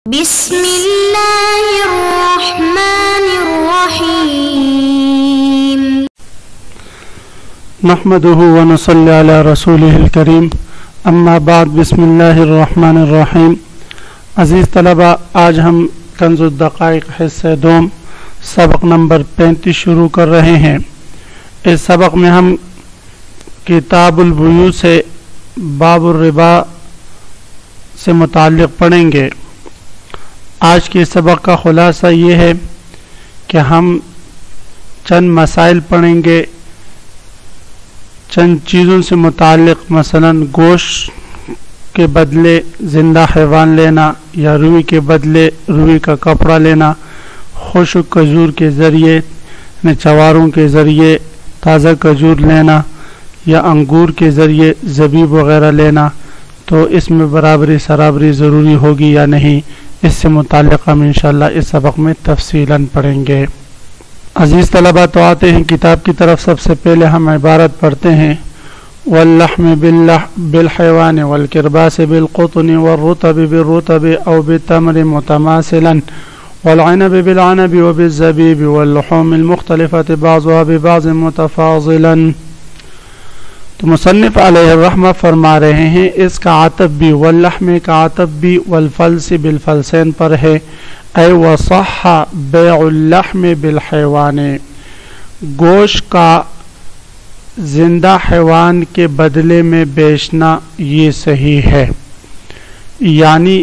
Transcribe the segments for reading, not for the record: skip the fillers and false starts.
بسم اللہ الرحمن الرحیم نحمده ونصلی علی رسوله الکریم اما بعد بسم اللہ الرحمن الرحیم۔ عزیز طلبہ، آج ہم کنز الدقائق حصہ دوم سبق نمبر 35 شروع کر رہے ہیں۔ اس سبق میں ہم کتاب البیوع سے باب الربا سے متعلق پڑھیں گے۔ آج کے سبق کا خلاصہ یہ ہے کہ ہم چند مسائل پڑھیں گے، چند چیزوں سے متعلق، مثلا گوشت کے بدلے زندہ حیوان لینا یا روئی کے بدلے روئی کا کپڑا لینا، خشک کھجور کے ذریعے چواروں کے ذریعے تازہ کھجور لینا یا انگور کے ذریعے زبیب وغیرہ لینا، تو اس میں برابری سرابری ضروری ہوگی یا نہیں، اس سے متعلق ہم انشاءاللہ اس سبق میں تفصیلاً پڑھیں گے۔ عزیز طلبہ، تو آتے ہیں کتاب کی طرف۔ سب سے پہلے ہم عبارت پڑھتے ہیں: واللحم بالحیوان والکرباس بالقطن والرطب بالرطب او بالتمر متماثلا والعنب بالعنب وبالزبیب واللحوم المختلفة بعضها ببعض متفاضلا۔ تو مصنف علیہ الرحمہ فرما رہے ہیں اس کا عطف بھی واللحم کا عطف بھی والفلس بالفلسین پر ہے، اے وصح بیع اللحم بالحیوان، گوشت کا زندہ حیوان کے بدلے میں بیچنا یہ صحیح ہے۔ یعنی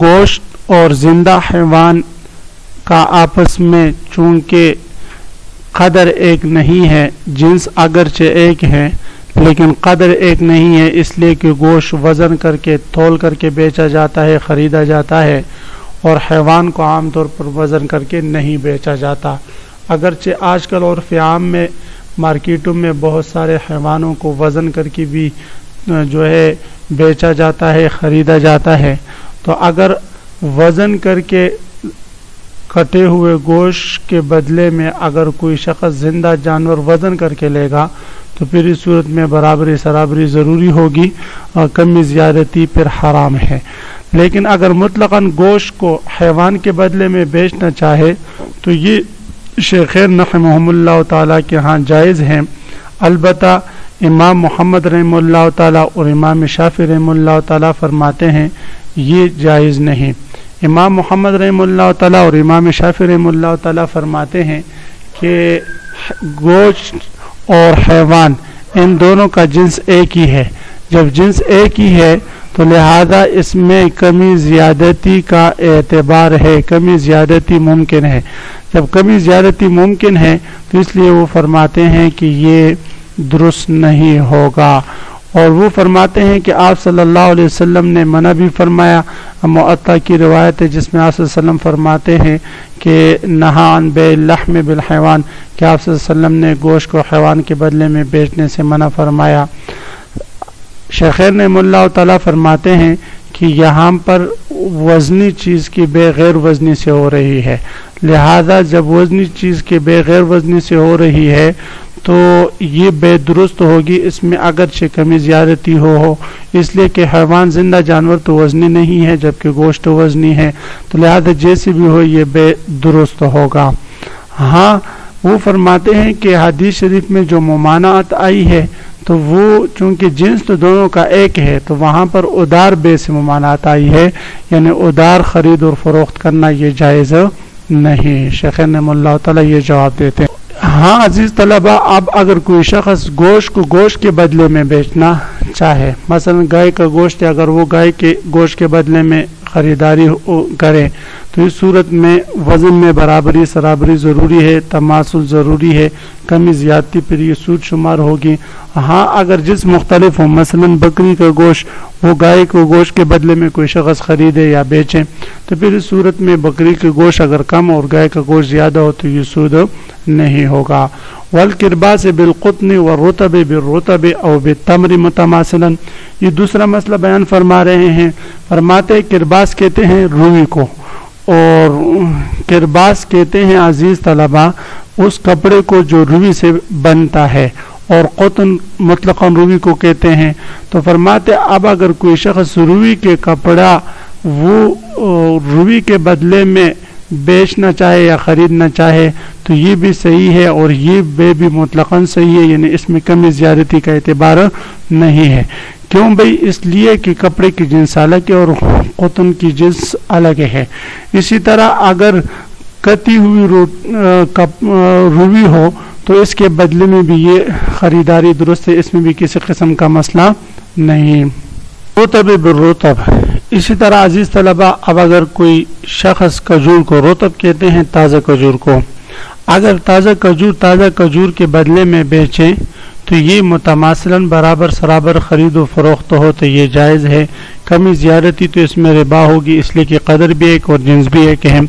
گوشت اور زندہ حیوان کا آپس میں چونکہ قدر ایک نہیں ہے، جنس اگرچہ ایک ہے لیکن قدر ایک نہیں ہے، اس لیے کہ گوشت وزن کر کے تول کر کے بیچا جاتا ہے، خریدا جاتا ہے، اور حیوان کو عام طور پر وزن کر کے نہیں بیچا جاتا۔ اگرچہ آج کل عرف عام میں مارکیٹوں میں بہت سارے حیوانوں کو وزن کر کے بھی جو ہے بیچا جاتا ہے، خریدا جاتا ہے، تو اگر وزن کر کے کٹے ہوئے گوشت کے بدلے میں اگر کوئی شخص زندہ جانور وزن کر کے لے گا تو پھر اس صورت میں برابری سرابری ضروری ہوگی اور کمی زیادتی پھر حرام ہے۔ لیکن اگر مطلقاً گوشت کو حیوان کے بدلے میں بیچنا چاہے تو یہ شیخین رحمہم اللہ تعالیٰ کے ہاں جائز ہیں، البتہ امام محمد رحمہ اللہ تعالیٰ اور امام شافعی رحمہ اللہ تعالیٰ فرماتے ہیں یہ جائز نہیں۔ امام محمد رحمہ اللہ تعالیٰ اور امام شافعی رحمہ اللہ تعالیٰ فرماتے ہیں کہ گوشت اور حیوان ان دونوں کا جنس ایک ہی ہے، جب جنس ایک ہی ہے تو لہذا اس میں کمی زیادتی کا اعتبار ہے، کمی زیادتی ممکن ہے۔ جب کمی زیادتی ممکن ہے تو اس لیے وہ فرماتے ہیں کہ یہ درست نہیں ہوگا، اور وہ فرماتے ہیں کہ آپ صلی اللہ علیہ وسلم نے منع بھی فرمایا۔ معطا کی روایت ہے جس میں آپ صلی اللہ علیہ وسلم فرماتے ہیں کہ نہا عن بیع اللحم بالحیوان، کہ آپ صلی اللہ علیہ وسلم نے گوشت کو حیوان کے بدلے میں بیچنے سے منع فرمایا۔ شیخین رحمہ اللہ تعالیٰ فرماتے ہیں کہ یہاں پر وزنی چیز کی بے غیر وزنی سے ہو رہی ہے، لہذا جب وزنی چیز کے بے غیر وزنی سے ہو رہی ہے تو یہ بے درست ہوگی، اس میں اگرچہ کمی زیادتی ہو، اس لیے کہ حیوان زندہ جانور تو وزنی نہیں ہے جبکہ گوشت وزنی ہے، تو لہذا جیسے بھی ہو یہ بے درست ہوگا۔ ہاں وہ فرماتے ہیں کہ حدیث شریف میں جو ممانعت آئی ہے تو وہ چونکہ جنس تو دونوں کا ایک ہے تو وہاں پر ادار بے سے ممانعت آئی ہے، یعنی ادار خرید اور فروخت کرنا یہ جائز نہیں۔ شیخین رحمہ اللہ تعالیٰ یہ جواب دیتے ہیں۔ ہاں عزیز طلبہ، اب اگر کوئی شخص گوشت کو گوشت کے بدلے میں بیچنا چاہے، مثلا گائے کا گوشت ہے، اگر وہ گائے کے گوشت کے بدلے میں خریداری کرے تو اس صورت میں وزن میں برابری سرابری ضروری ہے، تماثل ضروری ہے، کمی زیادتی پھر یہ سود شمار ہوگی۔ ہاں اگر جس مختلف ہو، مثلا بکری کا گوشت وہ گائے کو گوشت کے بدلے میں کوئی شخص خریدے یا بیچے تو پھر اس صورت میں بکری کے گوشت اگر کم اور گائے کا گوشت زیادہ ہو تو یہ سود نہیں ہوگا۔ والکرباس بالقطن والرطب بالرطب او بالتمر متماثلا، یہ دوسرا مسئلہ بیان فرما رہے ہیں۔ فرماتے کرباس کہتے ہیں روئی کو، اور کرباس کہتے ہیں عزیز طلبہ اس کپڑے کو جو روئی سے بنتا ہے، اور قطن مطلقاً روئی کو کہتے ہیں۔ تو فرماتے اب اگر کوئی شخص روئی کے کپڑا وہ روی کے بدلے میں بیچنا چاہے یا خریدنا چاہے تو یہ بھی صحیح ہے، اور یہ بے بھی مطلقاً صحیح ہے، یعنی اس میں کمی زیادتی کا اعتبار نہیں ہے۔ کیوں بھئی؟ اس لیے کہ کپڑے کی جنس الگ ہے اور قطن کی جنس الگ ہے۔ اسی طرح اگر کتی ہوئی روی ہو تو اس کے بدلے میں بھی یہ خریداری درست ہے، اس میں بھی کسی قسم کا مسئلہ نہیں۔ رطب بالرطب، اسی طرح عزیز طلبہ، اب اگر کوئی شخص کھجور کو رطب کہتے ہیں تازہ کھجور کو، اگر تازہ کھجور کے بدلے میں بیچیں تو یہ متماثلاً برابر سرابر خرید و فروخت ہو تو یہ جائز ہے۔ کمی زیادتی تو اس میں ربا ہوگی، اس لیے کہ قدر بھی ایک اور جنس بھی ایک ہے۔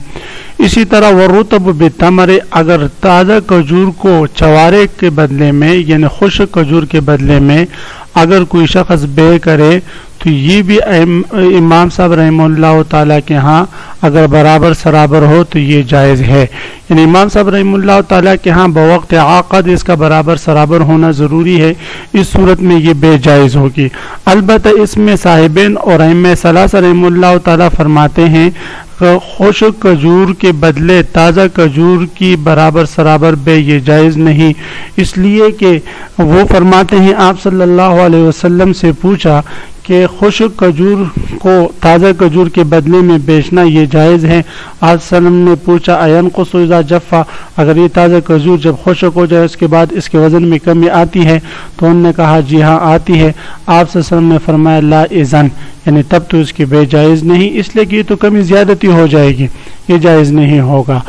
اسی طرح والرطب بالتمر، اگر تازہ کھجور کو چوارے کے بدلے میں یعنی خشک کھجور کے بدلے میں اگر کوئی شخص بے کرے تو یہ بھی امام صاحب رحمہ اللہ تعالیٰ کے ہاں اگر برابر سرابر ہو تو یہ جائز ہے، یعنی امام صاحب رحمہ اللہ تعالیٰ کے ہاں بوقت عقد اس کا برابر سرابر ہونا ضروری ہے، اس صورت میں یہ بے جائز ہوگی۔ البتہ اس میں صاحبین اور ائمہ ثلاثہ رحمہ اللہ تعالیٰ فرماتے ہیں خشک کھجور کے بدلے تازہ کھجور کی برابر سرابر بے یہ جائز نہیں، اس لیے کہ وہ فرماتے ہیں آپ صلی اللہ علیہ وسلم سے پوچھا کہ خشک کھجور کو تازہ کھجور کے بدلے میں بیچنا یہ جائز ہے۔ آپ صلی اللہ علیہ وسلم نے پوچھا اینقص اذا جفا، اگر یہ تازہ کھجور جب خشک ہو جائے اس کے بعد اس کے وزن میں کمی آتی ہے تو انہوں نے کہا جی ہاں آتی ہے۔ آپ صلی اللہ علیہ وسلم نے فرمایا لا اذن، یعنی تب تو اس کی بے جائز نہیں، اس لیے کہ یہ تو کمی زیادتی ہو جائے گی، یہ جائز نہیں ہوگا۔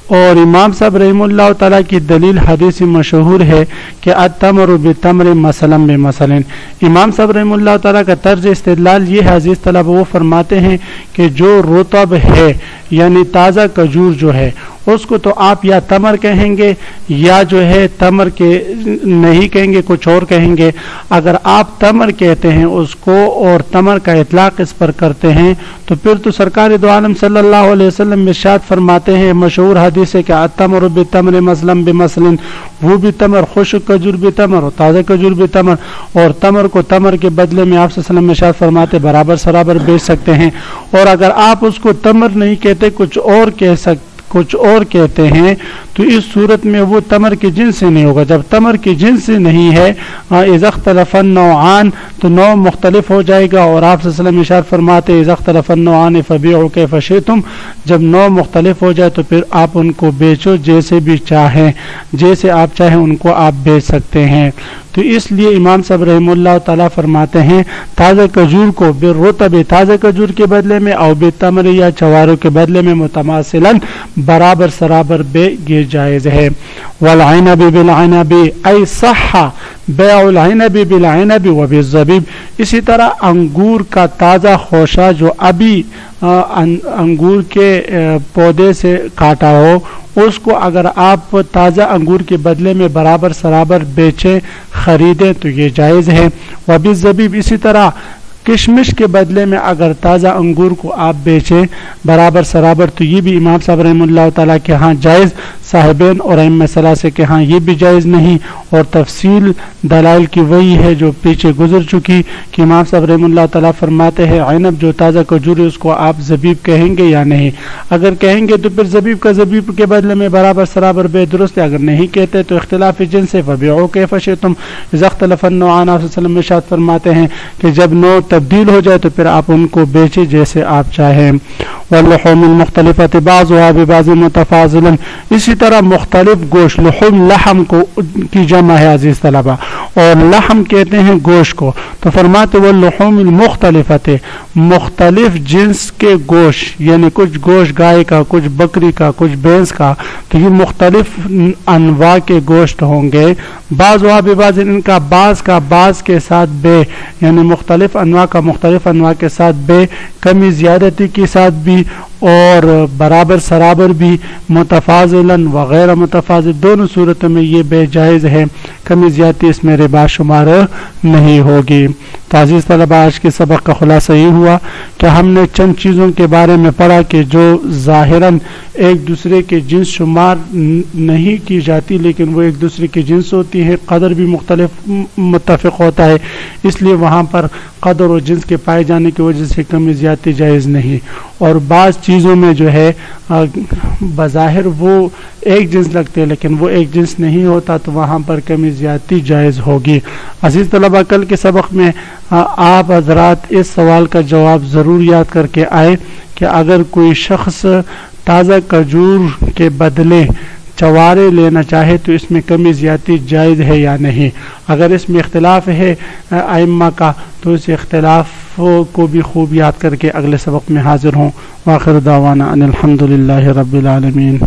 اور امام صاحب رحمہ اللہ تعالیٰ کی دلیل حدیث مشہور ہے کہ التمر بالتمر مثلا بمثل، امام صاحب رحمہ اللہ تعالیٰ کا طرز استدلال یہ ہے عزیز طلبہ، وہ فرماتے ہیں کہ جو رطب ہے یعنی تازہ کھجور جو ہے اس کو تو آپ یا تمر کہیں گے یا جو ہے تمر کے نہیں کہیں گے، کچھ اور کہیں گے۔ اگر آپ تمر کہتے ہیں اس کو اور تمر کا اطلاق اس پر کرتے ہیں تو پھر تو سرکار دو عالم صلی اللہ علیہ وسلم ارشاد فرماتے ہیں مشہور حدیث ہے کہ التمر بالتمر مثلا بمثل، وہ بھی تمر خشک کھجور بھی تمر اور تازہ کھجور بھی تمر، اور تمر کو تمر کے بدلے میں آپ صلی اللہ علیہ وسلم ارشاد فرماتے برابر سرابر بیچ سکتے ہیں۔ اور اگر آپ اس کو تمر نہیں کہتے کچھ اور کہتے ہیں تو اس صورت میں وہ تمر کی جنس سے نہیں ہوگا۔ جب تمر کی جنس سے نہیں ہے اذا اختلف النوعان تو نوع مختلف ہو جائے گا، اور آپ صلی اللہ علیہ وسلم ارشاد فرماتے اذا اختلف النوعان فبيعوا كيف شئتم، جب نوع مختلف ہو جائے تو پھر آپ ان کو بیچو جیسے بھی چاہیں، جیسے آپ چاہیں ان کو آپ بیچ سکتے ہیں۔ تو اس لیے امام صاحب رحمہ اللہ تعالیٰ فرماتے ہیں تازہ کھجور کو بالرطب تازہ کھجور کے بدلے میں او بالتمر یا چواروں کے بدلے میں متماثلاً برابر سرابر بے یہ جائز ہے۔ والعنب بالعنب ای صح بیع العنب بالعنب وبالزبیب، اسی طرح انگور کا تازہ خوشہ جو ابھی انگور کے پودے سے کاٹا ہو اس کو اگر آپ تازہ انگور کے بدلے میں برابر سرابر بیچیں خریدیں تو یہ جائز ہے۔ وبالزبیب، اسی طرح کشمش کے بدلے میں اگر تازہ انگور کو آپ بیچیں برابر سرابر تو یہ بھی امام صاحب رحمہ اللہ تعالیٰ کے ہاں جائز، صاحبین اور ائمہ ثلاثہ کے ہاں یہ بھی جائز نہیں، اور تفصیل دلائل کی وہی ہے جو پیچھے گزر چکی کہ امام صاحب رحمہ اللہ تعالیٰ فرماتے ہیں عنب جو تازہ کھجور ہے اس کو آپ زبیب کہیں گے یا نہیں، اگر کہیں گے تو پھر زبیب کا زبیب کے بدلے میں برابر سرابر بے درست ہے، اگر نہیں کہتے تو اختلاف جنس ہے فبیعوا کیف شئتم اذا اختلف النوعان، آپ صلی اللہ علیہ وسلم ارشاد فرماتے ہیں کہ جب نوع تبدیل ہو جائے تو پھر آپ ان کو بیچیں جیسے آپ چاہیں۔ واللحوم المختلفة بعضها ببعض متفاضلا، اسی طرح مختلف گوشت، لحوم لحم کو کی جمع ہے عزیز طلبہ، اور لحم کہتے ہیں گوشت کو، تو فرماتے واللحوم المختلفة مختلف جنس کے گوشت، یعنی کچھ گوشت گائے کا، کچھ بکری کا، کچھ بھینس کا، تو یہ مختلف انواع کے گوشت ہوں گے۔ بعضها ببعض، ان کا بعض کے ساتھ بے، یعنی مختلف انواع کا مختلف انواع کے ساتھ بے، کمی زیادتی کے ساتھ بھی اور برابر سرابر بھی، متفاضلاً وغیر متفاضل، دونوں صورتوں میں یہ بے جائز ہے، کمی زیادتی اس میں ربا شمار نہیں ہوگی۔ تو عزیز طلبہ آج کے سبق کا خلاصہ یہ ہوا کہ ہم نے چند چیزوں کے بارے میں پڑھا کہ جو ظاہراً ایک دوسرے کے جنس شمار نہیں کی جاتی لیکن وہ ایک دوسرے کی جنس ہوتی ہے، قدر بھی متفق ہوتا ہے، اس لیے وہاں پر قدر و جنس کے پائے جانے کی وجہ سے کمی زیادتی جائز نہیں، اور بعض چیزوں میں جو ہے بظاہر وہ ایک جنس لگتے ہیں لیکن وہ ایک جنس نہیں ہوتا تو وہاں پر کمی زیادتی جائز ہوگی۔ عزیز طلبہ کل کے سبق میں آپ حضرات اس سوال کا جواب ضرور یاد کر کے آئے کہ اگر کوئی شخص تازہ کھجور کے بدلے چوارے لینا چاہے تو اس میں کمی زیادتی جائز ہے یا نہیں۔ اگر اس میں اختلاف ہے ائمہ کا تو اس اختلاف کو بھی خوب یاد کر کے اگلے سبق میں حاضر ہوں۔ وآخر دعوانا ان الحمد للہ رب العالمین۔